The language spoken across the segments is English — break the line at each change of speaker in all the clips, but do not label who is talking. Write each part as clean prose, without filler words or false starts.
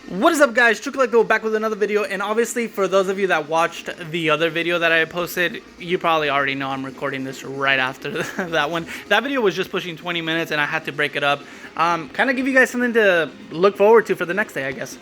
What is up, guys? True Collectible back with another video, and obviously for those of you that watched the other video that I posted, you probably already know I'm recording this right after that one. That video was just pushing 20 minutes and I had to break it up. Kind of give you guys something to look forward to for the next day, I guess.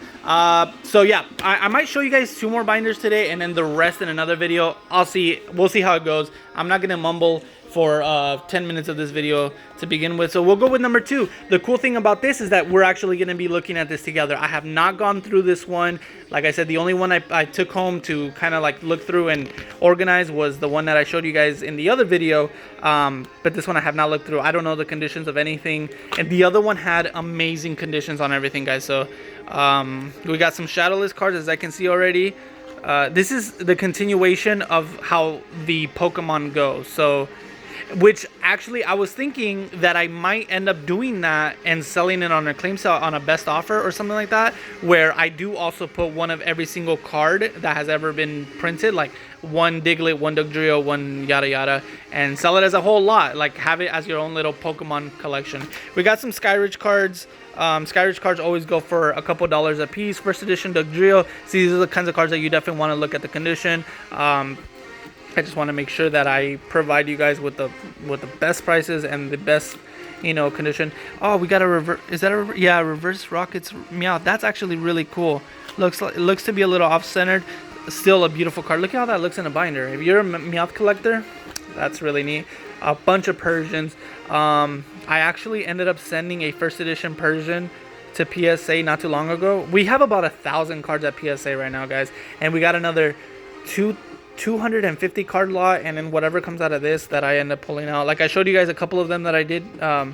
So yeah, I might show you guys 2 more binders today and then the rest in another video. We'll see how it goes. I'm not gonna mumble for 10 minutes of this video to begin with, so we'll go with number 2. The cool thing about this is that we're actually going to be looking at this together. I have not gone through this one. Like I said, the only one I took home to kind of like look through and organize was the one that I showed you guys in the other video, but this one I have not looked through. I don't know the conditions of anything, and the other one had amazing conditions on everything, guys. So we got some Shadowless cards, as I can see already. This is the continuation of how the Pokemon go, so which actually I was thinking that I might end up doing that and selling it on a claim sale on a best offer or something like that, where I do also put one of every single card that has ever been printed, like one Diglett, one Dugtrio, one yada yada, and sell it as a whole lot, like have it as your own little Pokemon collection. We got some Skyridge cards. Skyridge cards always go for a couple dollars a piece. First edition Dugtrio. See, these are the kinds of cards that you definitely want to look at the condition. I just want to make sure that I provide you guys with the best prices and the best, condition. Oh, we got a reverse. Is that a reverse? Yeah, reverse Rockets Meow. That's actually really cool. Looks to be a little off-centered. Still a beautiful card. Look at how that looks in a binder. If you're a Meowth collector, that's really neat. A bunch of Persians. I actually ended up sending a first edition Persian to PSA not too long ago. We have about 1,000 cards at PSA right now, guys, and we got another 250 card lot, and then whatever comes out of this that I end up pulling out. Like I showed you guys a couple of them that I did, but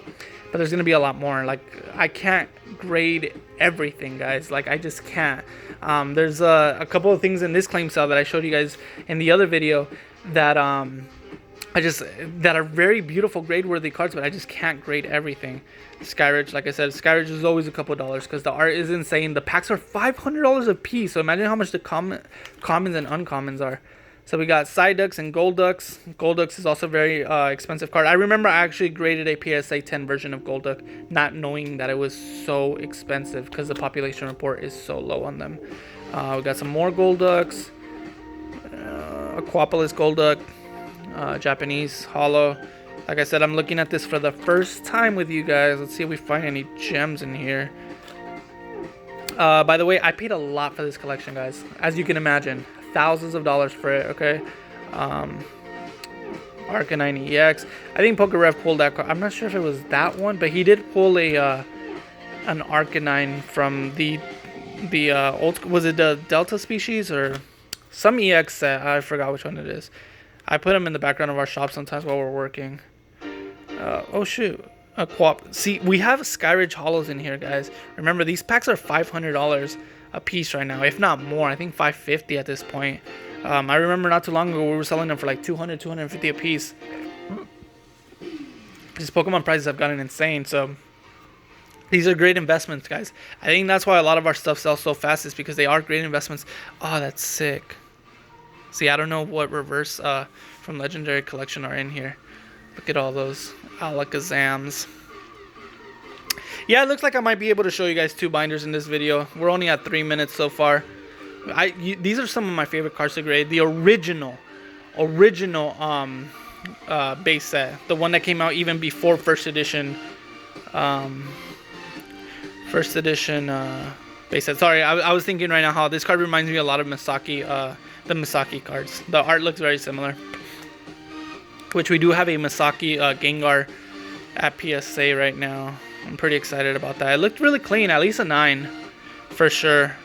there's gonna be a lot more. Like I can't grade everything, guys. Like I just can't. There's a couple of things in this claim sale that I showed you guys in the other video that that are very beautiful grade worthy cards, but I just can't grade everything. Skyridge, like I said, Skyridge is always a couple dollars because the art is insane. The packs are $500 a piece, so imagine how much the commons and uncommons are. So we got Psyducks and Golducks. Golducks is also a very expensive card. I remember I actually graded a PSA 10 version of Golduck, not knowing that it was so expensive because the population report is so low on them. We got some more Golducks. Aquapolis Golduck. Japanese Hollow. Like I said, I'm looking at this for the first time with you guys. Let's see if we find any gems in here. By the way, I paid a lot for this collection, guys. As you can imagine. Thousands of dollars for it, okay? Arcanine EX. I think Pokerev pulled that card. I'm not sure if it was that one, but he did pull an Arcanine from the old... Was it the Delta species or some EX set? I forgot which one it is. I put them in the background of our shop sometimes while we're working. Oh shoot. See, we have Skyridge Hollows in here, guys. Remember, these packs are $500 a piece right now, if not more. I think $550 at this point. I remember not too long ago we were selling them for like $200, $250 a piece. These Pokemon prices have gotten insane, so these are great investments, guys. I think that's why a lot of our stuff sells so fast, is because they are great investments. Oh, that's sick. See, I don't know what reverse from Legendary Collection are in here. Look at all those Alakazams. Yeah, it looks like I might be able to show you guys 2 binders in this video. We're only at 3 minutes so far. These are some of my favorite cards to grade. The original base set, the one that came out even before first edition. Base set. Sorry, I was thinking right now how this card reminds me a lot of Misaki. The Misaki cards. The art looks very similar. Which we do have a Misaki Gengar at PSA right now. I'm pretty excited about that. It looked really clean, at least a 9 for sure.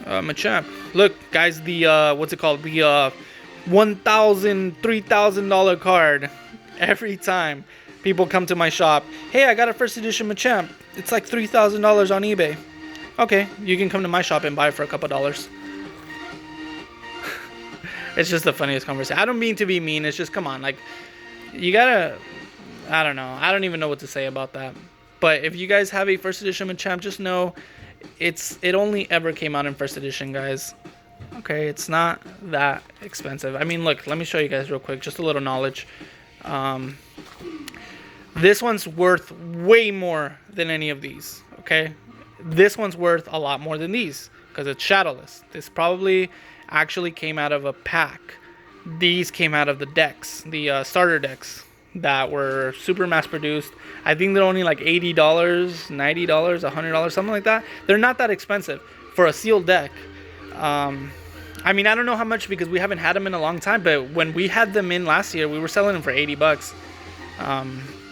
Machamp. Look, guys, the what's it called? The $1,000, $3,000 card. Every time people come to my shop, hey, I got a first edition Machamp. It's like $3,000 on eBay. Okay, you can come to my shop and buy it for a couple dollars. It's just the funniest conversation. I don't mean to be mean. It's just, come on. Like, you gotta... I don't know. I don't even know what to say about that. But if you guys have a first edition Machamp, just know it only ever came out in first edition, guys. Okay, it's not that expensive. I mean, look. Let me show you guys real quick. Just a little knowledge. This one's worth way more than any of these. Okay? this one's worth a lot more than these because it's shadowless. This probably actually came out of a pack. These came out of the decks, the starter decks that were super mass produced. I think they're only like $80, $90, $100, something like that. They're not that expensive for a sealed deck. I mean, I don't know how much because we haven't had them in a long time, but when we had them in last year, we were selling them for $80.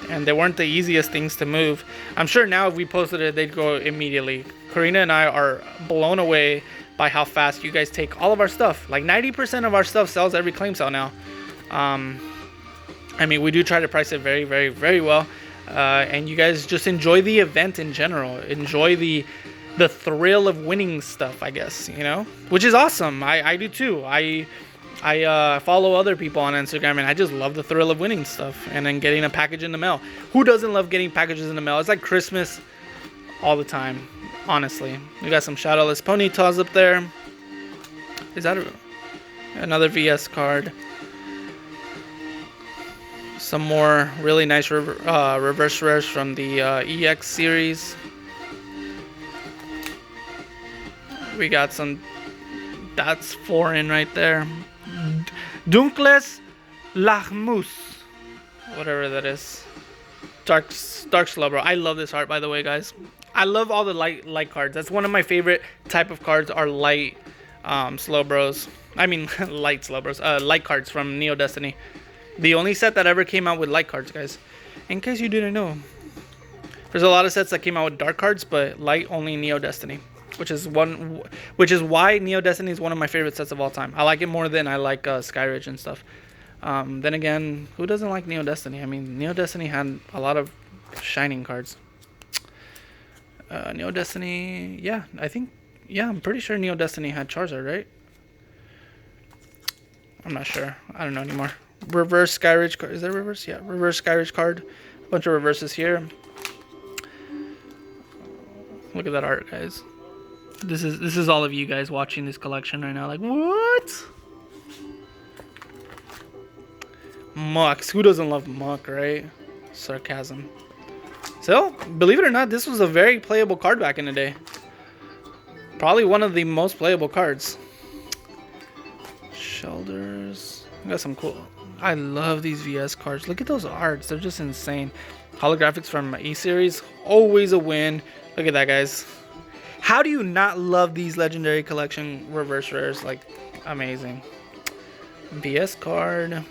And they weren't the easiest things to move. I'm sure now if we posted it, they'd go immediately. Karina and I are blown away by how fast you guys take all of our stuff. Like 90% of our stuff sells every claim sale now. I mean, we do try to price it very, very, very well. And you guys just enjoy the event in general. Enjoy the thrill of winning stuff, I guess, you know? Which is awesome. I do too. I follow other people on Instagram, and I just love the thrill of winning stuff and then getting a package in the mail. Who doesn't love getting packages in the mail? It's like Christmas all the time, honestly. We got some Shadowless Ponytails up there. Is that another VS card? Some more really nice reverse rares from the EX series. We got some, that's foreign right there. Dunkles Lahmus, whatever that is. Dark Slowbro. I love this art, by the way, guys. I love all the light cards. That's one of my favorite type of cards are light Slowbros. I mean light Slowbros. Light cards from Neo Destiny. The only set that ever came out with light cards, guys. In case you didn't know, there's a lot of sets that came out with dark cards, but light only Neo Destiny. Which is why Neo Destiny is one of my favorite sets of all time. I like it more than I like Skyridge and stuff. Then again, who doesn't like Neo Destiny? I mean, Neo Destiny had a lot of shining cards. Neo Destiny, yeah, I'm pretty sure Neo Destiny had Charizard, right? I'm not sure. I don't know anymore. Reverse Skyridge card. Is that reverse? Yeah, reverse Skyridge card. A bunch of reverses here. Look at that art, guys. This is all of you guys watching this collection right now. Like, what? Mucks. Who doesn't love Muck, right? Sarcasm. So, believe it or not, this was a very playable card back in the day. Probably one of the most playable cards. Shoulders. We got some cool. I love these VS cards. Look at those arts. They're just insane. Holographics from E-Series. Always a win. Look at that, guys. How do you not love these Legendary Collection reverse rares? Like, amazing. VS card.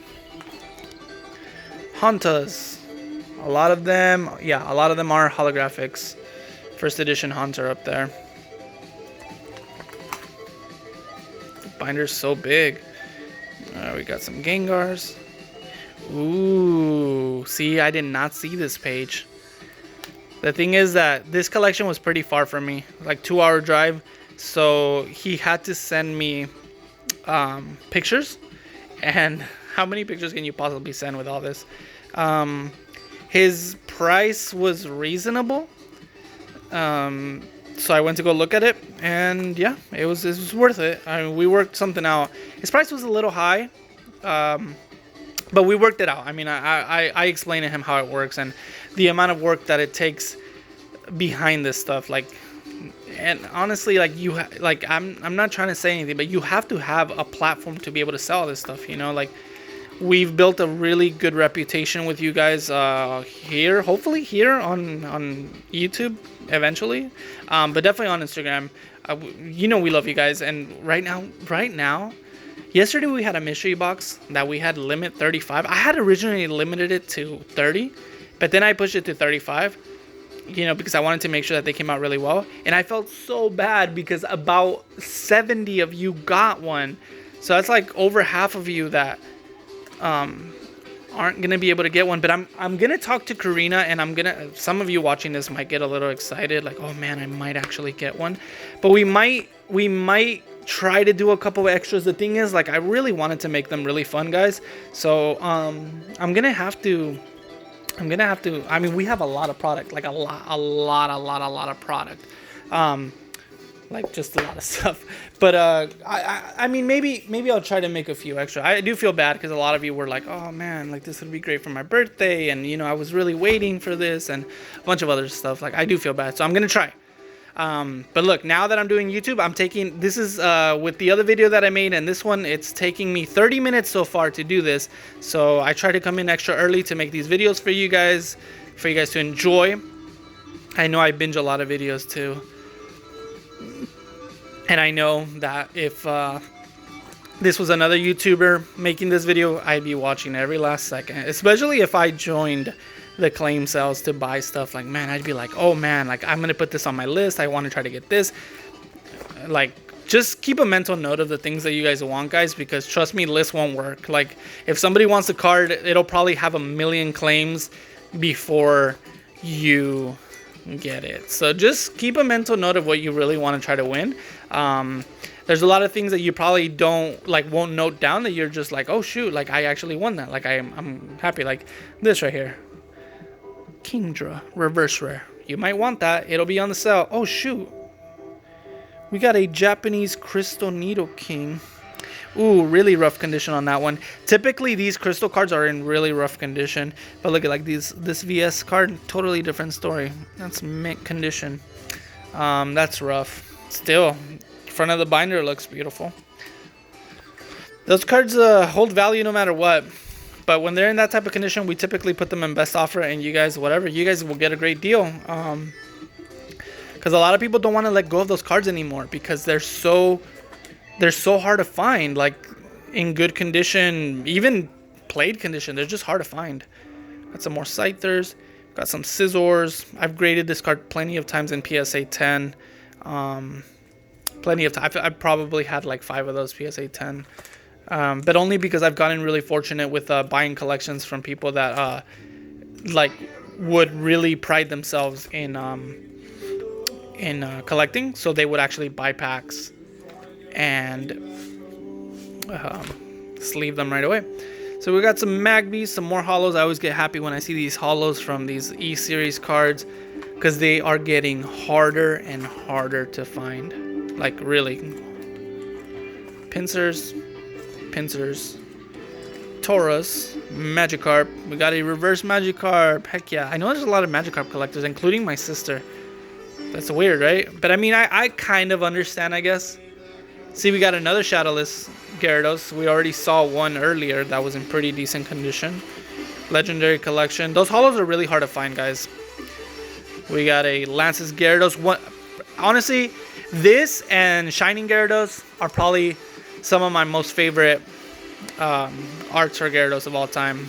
Huntas. A lot of them, yeah, a lot of them are holographics. First edition Hunter up there. The binder's so big. We got some Gengars. Ooh, see, I did not see this page. The thing is that this collection was pretty far from me, like 2-hour drive. So he had to send me pictures. And how many pictures can you possibly send with all this? His price was reasonable. So I went to go look at it, and yeah, it was worth it. I mean, we worked something out. His price was a little high, but we worked it out. I mean, I explained to him how it works and the amount of work that it takes behind this stuff. Like, and honestly, like I'm not trying to say anything, but you have to have a platform to be able to sell this stuff. You know, like we've built a really good reputation with you guys here, hopefully here on YouTube eventually, but definitely on Instagram. You know, we love you guys, and right now. Yesterday we had a mystery box that we had limit 35. I had originally limited it to 30, but then I pushed it to 35, you know, because I wanted to make sure that they came out really well. And I felt so bad because about 70 of you got one. So that's like over half of you that aren't going to be able to get one. But I'm going to talk to Karina, and some of you watching this might get a little excited, like, oh man, I might actually get one. But we might try to do a couple of extras. The thing is, like, I really wanted to make them really fun, guys. So I'm gonna have to. I mean, we have a lot of product, like a lot of product, like just a lot of stuff. But I mean, maybe I'll try to make a few extra. I do feel bad because a lot of you were like, oh man, like this would be great for my birthday, and you know, I was really waiting for this, and a bunch of other stuff. Like, I do feel bad, so I'm gonna try. But look, now that I'm doing YouTube, I'm taking, this is with the other video that I made, and this one, it's taking me 30 minutes so far to do this. So I try to come in extra early to make these videos for you guys to enjoy. I know I binge a lot of videos too. And I know that if this was another YouTuber making this video, I'd be watching every last second. Especially if I joined the claim sales to buy stuff. Like, man, I'd be like, oh man, like I'm gonna put this on my list. I want to try to get this. Like, just keep a mental note of the things that you guys want, guys, because trust me, lists won't work. Like, if somebody wants a card, it'll probably have a million claims before you get it. So just keep a mental note of what you really want to try to win. There's a lot of things that you probably won't note down, that you're just like, oh shoot, like I actually won that. Like I'm happy. Like this right here, Kingdra reverse rare. You might want that. It'll be on the sale. Oh shoot, we got a Japanese Crystal Nidoking. Ooh, really rough condition on that one. Typically these crystal cards are in really rough condition, but look at like this VS card, totally different story. That's mint condition. That's rough. Still, front of the binder looks beautiful. Those cards hold value no matter what, but when they're in that type of condition, we typically put them in best offer, and you guys, whatever, you guys will get a great deal. Because a lot of people don't want to let go of those cards anymore because they're so hard to find. Like in good condition, even played condition, they're just hard to find. Got some more Scythers, got some Scizors. I've graded this card plenty of times in PSA 10. Plenty of time. I've probably had like 5 of those PSA 10, but only because I've gotten really fortunate with buying collections from people that like would really pride themselves in collecting, so they would actually buy packs and sleeve them right away. So we got some Magbies, some more holos. I always get happy when I see these holos from these E-series cards, because they are getting harder and harder to find. Like really. Pincers, Taurus, Magikarp. We got a reverse Magikarp. Heck yeah. I know there's a lot of Magikarp collectors, including my sister. That's weird, right? But I mean, I kind of understand, I guess. See, we got another Shadowless Gyarados. We already saw one earlier that was in pretty decent condition. Legendary collection. Those holos are really hard to find, guys. We got a Lance's Gyarados. Honestly, this and Shining Gyarados are probably some of my most favorite arts for Gyarados of all time.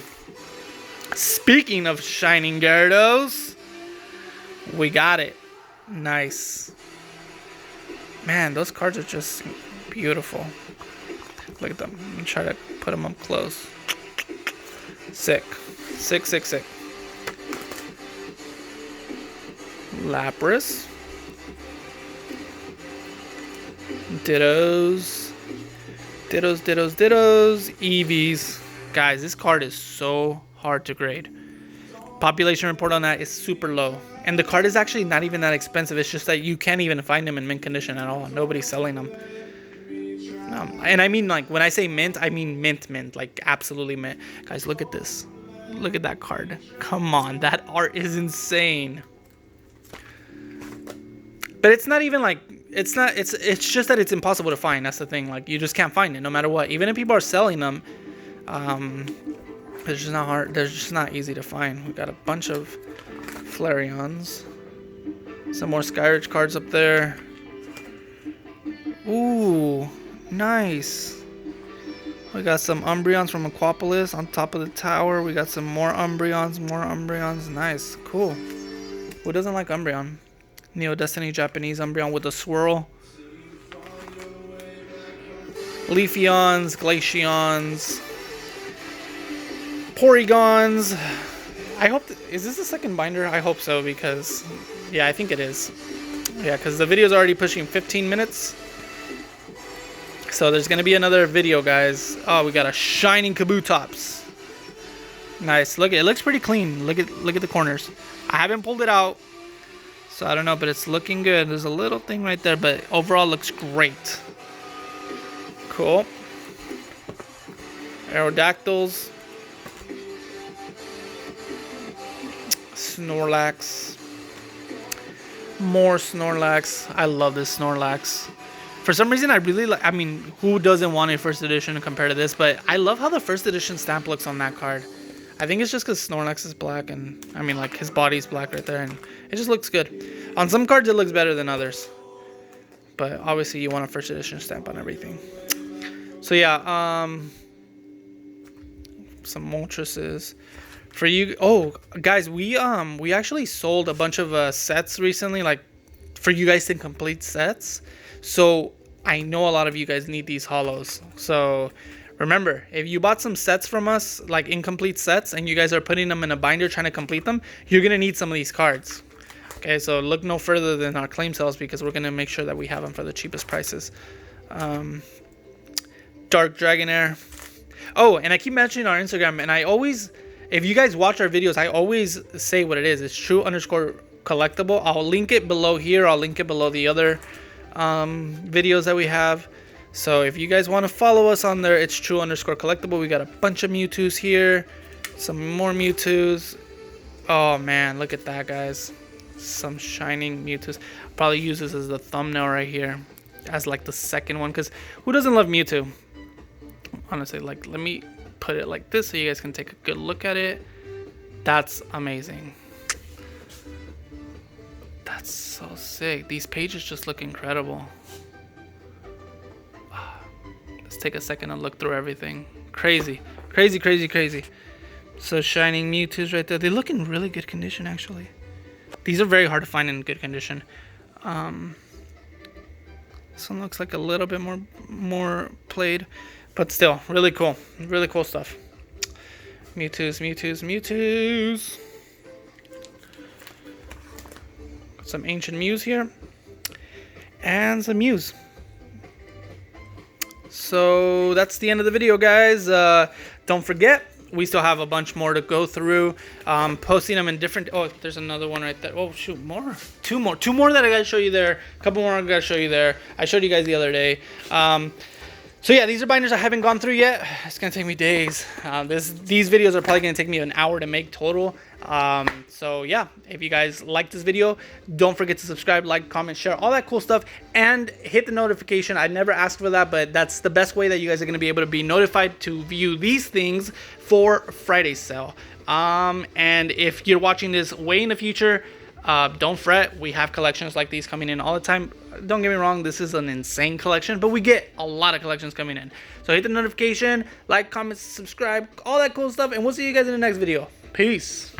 Speaking of Shining Gyarados, we got it. Nice. Man, those cards are just beautiful. Look at them. Let me try to put them up close. Sick. Sick. Lapras. Dittos. Eevees. Guys, this card is so hard to grade. Population report on that is super low. And the card is actually not even that expensive. It's just that you can't even find them in mint condition at all. Nobody's selling them. And I mean, like, when I say mint, I mean mint. Like, absolutely mint. Guys, look at this. Look at that card. Come on. That art is insane. But it's not even like... It's just that it's impossible to find. That's the thing. Like, you just can't find it no matter what. Even if people are selling them, it's just not hard. They're just not easy to find. We got a bunch of Flareons. Some more Skyridge cards up there. Ooh, nice. We got some Umbreons from Aquapolis on top of the tower. We got some more Umbreons. Nice, cool. Who doesn't like Umbreon? Neo Destiny Japanese Umbreon with a swirl. Leafeons, Glaceons, Porygons. I hope... is this the second binder? I hope so, because... yeah, I think it is. Yeah, because the video's already pushing 15 minutes. So there's going to be another video, guys. Oh, we got a Shining Kabutops. Nice. Look, it looks pretty clean. Look at the corners. I haven't pulled it out, so I don't know, but it's looking good. There's a little thing right there, but overall looks great. Cool. Aerodactyls. Snorlax. More Snorlax. I love this Snorlax. For some reason, I really like. I mean, who doesn't want a first edition compared to this? But I love how the first edition stamp looks on that card. I think it's just because Snorlax is black, and I mean, like, his body's black right there, and it just looks good. On some cards, it looks better than others. But obviously, you want a first edition stamp on everything. So yeah, some Moltres for you. Oh, guys, we actually sold a bunch of sets recently, like for you guys to complete sets. So I know a lot of you guys need these holos. So remember, if you bought some sets from us, like incomplete sets, and you guys are putting them in a binder trying to complete them, you're gonna need some of these cards. Okay, so look no further than our claim sales, because we're gonna make sure that we have them for the cheapest prices. Dark Dragonair. Oh, and I keep mentioning our Instagram, and I always, if you guys watch our videos, I always say what it is. It's true_collectible. I'll link it below here. I'll link it below the other videos that we have. So if you guys want to follow us on there, it's true_collectible. We got a bunch of Mewtwo's here, some more Mewtwo's. Oh man, look at that, guys. Some shining Mewtwo's. Probably use this as the thumbnail right here, as like the second one, because who doesn't love Mewtwo? Honestly, like, let me put it like this so you guys can take a good look at it. That's amazing. That's so sick. These pages just look incredible. Let's take a second and look through everything. Crazy, crazy, crazy, crazy. So shining Mewtwo's right there. They look in really good condition, actually. These are very hard to find in good condition. This one looks like a little bit more played, but still really cool stuff. Mewtwo's. Some ancient Mews here, and some Mews. So that's the end of the video, guys. Don't forget, we still have a bunch more to go through. Posting them in different. Oh, there's another one right there. Oh shoot, more. Two more that I gotta show you there. A couple more I gotta show you there. I showed you guys the other day. So yeah, these are binders I haven't gone through yet. It's gonna take me days. These videos are probably gonna take me an hour to make total. So yeah, if you guys like this video, don't forget to subscribe, like, comment, share, all that cool stuff, and hit the notification. I never asked for that, but that's the best way that you guys are gonna be able to be notified to view these things for Friday's sale. And if you're watching this way in the future, don't fret, we have collections like these coming in all the time. Don't get me wrong, this is an insane collection, but we get a lot of collections coming in. So hit the notification, like, comment, subscribe, all that cool stuff, and we'll see you guys in the next video. Peace.